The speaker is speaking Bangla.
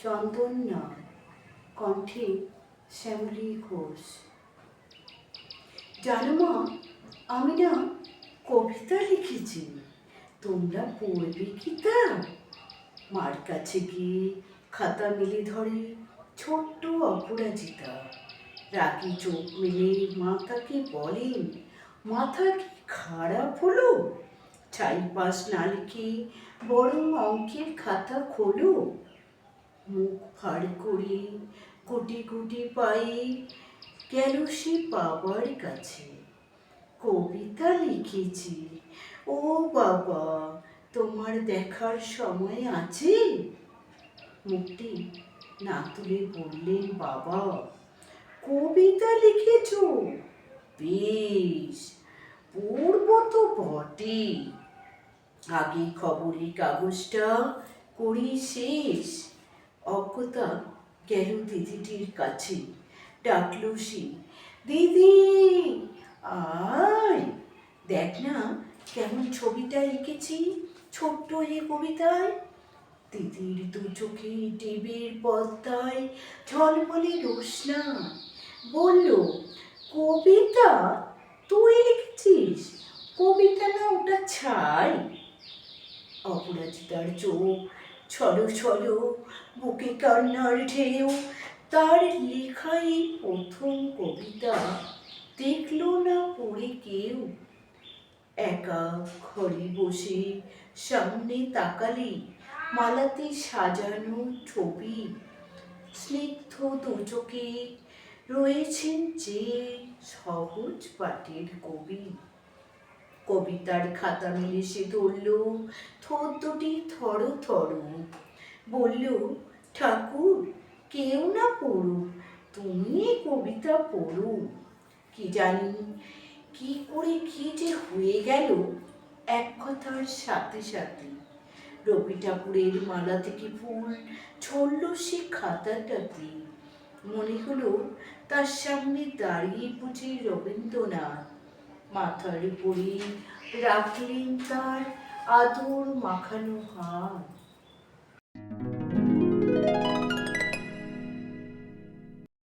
চন্দন্যা, কণ্ঠে শ্যামলী ঘোষ। জানো মা, আমি না কবিতা লিখেছি, তোমরা পড়বে কি তা? মার কাছে গিয়ে খাতা মেলে ধরে ছোট্ট অপরাজিতা। রাগি চোখ মেলে মা তাকে বলেন, মাথা কি খারাপ হলো? ছাই পাশ না লিখে বরং অঙ্কের খাতা খোলো। মুখ ভার করে গুটি গুটি পায়ে গেল সে বাবার কাছে। কবিতা লিখেছি, ও বাবা, তোমার দেখার সময় আছে? মুখটি না তুলে বললেন বাবা, কবিতা লিখেছ? বেশ, পড়ব তো বটে। আগে খবরের কাগজটা করি শেষ। অজ্ঞতা গেল দিদিটির কাছে, ডাকল সে, দিদি আয়, দেখ না কেমন ছবিটা এঁকেছি ছোট্ট এ কবিতায়। দিদির দু চোখে টেবির পদ্মায় ঝলমলে রোশনা। বলল, কবিতা তুই লিখেছিস? কবিতা না, ওটা ছাই। অপরাজিতার চোখ ছলো ছলো, বুকে কান্নার ঢেউ। তার লেখাই প্রথম কবিতা, দেখল না পড়ে কেউ। একা ঘরে বসে সামনে তাকালে মালাতে সাজানো ছবি। স্নিগ্ধ দুচোখে রয়েছেন যে সহজ পাঠের কবি। কবিতার খাতা মেলে সে ধরল, ঠোঁট দুটি থর থর। বলল, ঠাকুর কেউ না পড়ুক, তুমি কবিতা পড়ো। কি জানি কি করে কি যে হয়ে গেল এক কথার সাথে সাথে। রবি ঠাকুরের মালা থেকে ফুল ছড়ল সে খাতাটাতে। মনে হলো তার সামনে দাঁড়িয়ে বুঝি রবীন্দ্রনাথ। মাথার উপরে রাখলেন তার আদর মাখানো হাত।